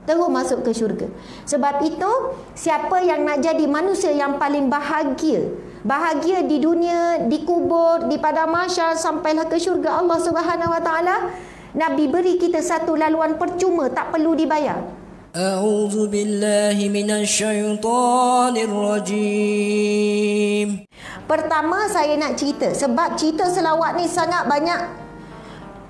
terus masuk ke syurga. Sebab itu, siapa yang nak jadi manusia yang paling bahagia, bahagia di dunia, di kubur, di padang mahsyar, sampailah ke syurga Allah Subhanahu Wa Taala, Nabi beri kita satu laluan percuma, tak perlu dibayar. A'udzu billahi minasyaitonir rajim. Pertama saya nak cerita, sebab cerita selawat ni sangat banyak.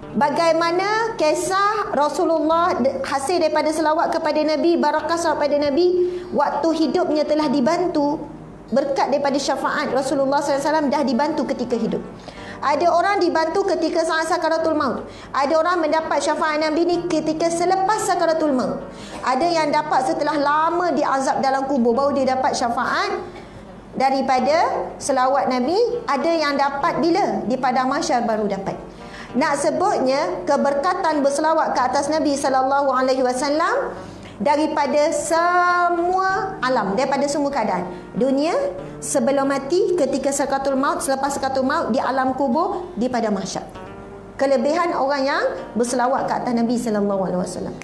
Bagaimana kisah Rasulullah hasil daripada selawat kepada Nabi, barakah selawat pada Nabi, waktu hidupnya telah dibantu berkat daripada syafaat Rasulullah SAW, dah dibantu ketika hidup. Ada orang dibantu ketika saat sakaratul maut. Ada orang mendapat syafaat Nabi ni ketika selepas sakaratul maut. Ada yang dapat setelah lama diazab dalam kubur baru dia dapat syafaat daripada selawat Nabi. Ada yang dapat bila? Di padang mahsyar baru dapat. Nak sebutnya keberkatan berselawat ke atas Nabi sallallahu alaihi wasallam daripada semua alam, daripada semua keadaan. Dunia, sebelum mati, ketika sakaratul maut, selepas sakaratul maut, di alam kubur, di padang mahsyar. Kelebihan orang yang berselawat ke atas Nabi sallallahu alaihi wasallam.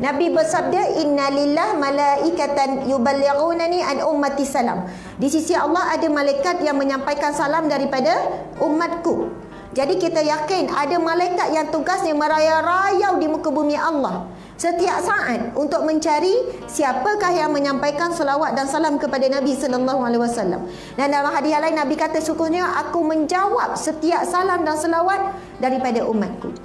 Nabi bersabda, "Inna lillah malaikatan yuballighunani an ummati salam." Di sisi Allah ada malaikat yang menyampaikan salam daripada umatku. Jadi kita yakin ada malaikat yang tugasnya merayau-rayau di muka bumi Allah setiap saat untuk mencari siapakah yang menyampaikan selawat dan salam kepada Nabi sallallahu alaihi wasallam. Dan dalam hadis yang lain Nabi kata, sungguhnya aku menjawab setiap salam dan selawat daripada umatku.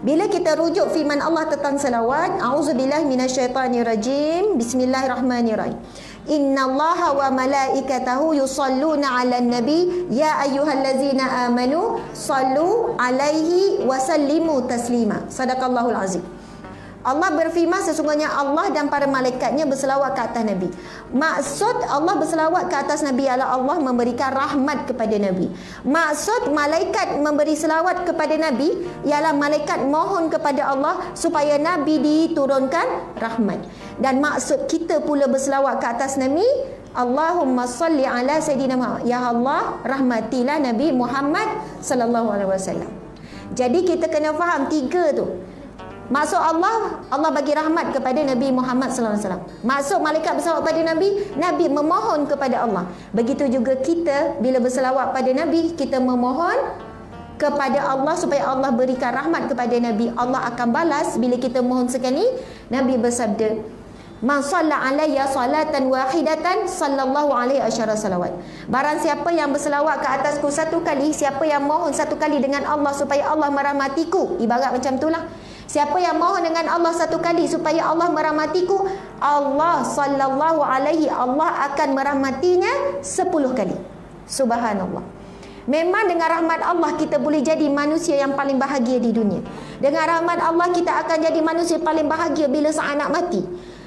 Bila kita rujuk firman Allah tentang selawat, auzubillahi minasyaitanirrajim, bismillahirrahmanirrahim. Innallaha wa malaikatahu yusalluna 'alan nabi ya ayyuhallazina amanu sallu 'alaihi wa sallimu taslima. Sadaqallahul azim. Allah berfirman, sesungguhnya Allah dan para malaikatnya berselawat ke atas Nabi. Maksud Allah berselawat ke atas Nabi ialah Allah memberikan rahmat kepada Nabi. Maksud malaikat memberi selawat kepada Nabi ialah malaikat mohon kepada Allah supaya Nabi diturunkan rahmat. Dan maksud kita pula berselawat ke atas Nabi, Allahumma salli ala Sayyidina Muhammad. Ya Allah, rahmatilah Nabi Muhammad sallallahu alaihi wasallam. Jadi kita kena faham tiga tu. Maksud Allah, Allah bagi rahmat kepada Nabi Muhammad sallallahu alaihi wasallam. Maksud malaikat berselawat pada Nabi, Nabi memohon kepada Allah. Begitu juga kita bila berselawat pada Nabi, kita memohon kepada Allah supaya Allah berikan rahmat kepada Nabi. Allah akan balas bila kita mohon sekali. Nabi bersabda, "Man shalla alayya salatan wahidatan sallallahu alaihi asyara salawat." Barang siapa yang berselawat ke atasku satu kali, siapa yang mohon satu kali dengan Allah supaya Allah merahmatiku, ibarat macam itulah. Siapa yang mohon dengan Allah satu kali supaya Allah merahmatiku, Allah sallallahu alaihi, Allah akan merahmatinya 10 kali. Subhanallah. Memang dengan rahmat Allah kita boleh jadi manusia yang paling bahagia di dunia. Dengan rahmat Allah kita akan jadi manusia paling bahagia bila saat nak mati.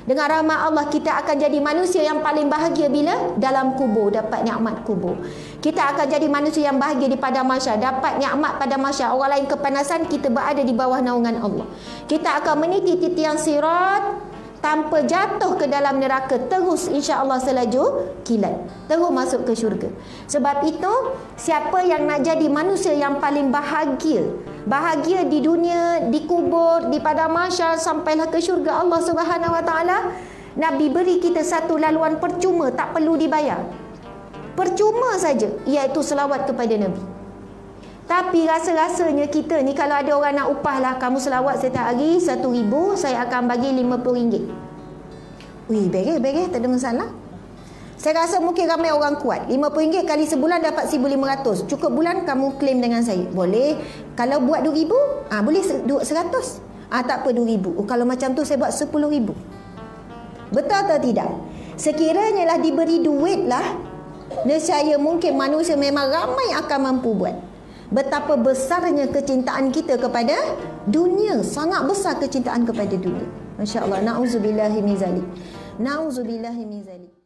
Dengan rahmat Allah kita akan jadi manusia yang paling bahagia bila dalam kubur, dapat nikmat kubur. Kita akan jadi manusia yang bahagia di padang mahsyar, dapat nikmat padang mahsyar. Orang lain kepanasan, kita berada di bawah naungan Allah. Kita akan meniti titian sirat tanpa jatuh ke dalam neraka, terus insya-Allah selaju kilat, terus masuk ke syurga. Sebab itu, siapa yang nak jadi manusia yang paling bahagia, bahagia di dunia, di kubur, di padang mahsyar, sampailah ke syurga Allah Subhanahu Wa Taala, Nabi beri kita satu laluan percuma, tak perlu dibayar. Percuma saja, iaitu selawat kepada Nabi. Tapi rasa-rasanya kita ni, kalau ada orang nak upah lah, kamu selawat setiap hari 1,000, saya akan bagi RM50. Wih, beres, tak ada masalah. Saya rasa mungkin ramai orang kuat. RM50 kali sebulan dapat RM1,500. Cukup bulan kamu claim dengan saya. Boleh. Kalau buat RM2,000, boleh RM100. Tak apa RM2,000. Kalau macam tu saya buat RM10,000. Betul atau tidak? Sekiranya lah diberi duit lah, nescaya mungkin manusia memang ramai akan mampu buat. Betapa besarnya kecintaan kita kepada dunia. Sangat besar kecintaan kepada dunia. Masya Allah. Na'udzubillahi min zalik. Na'udzubillahi min zalik.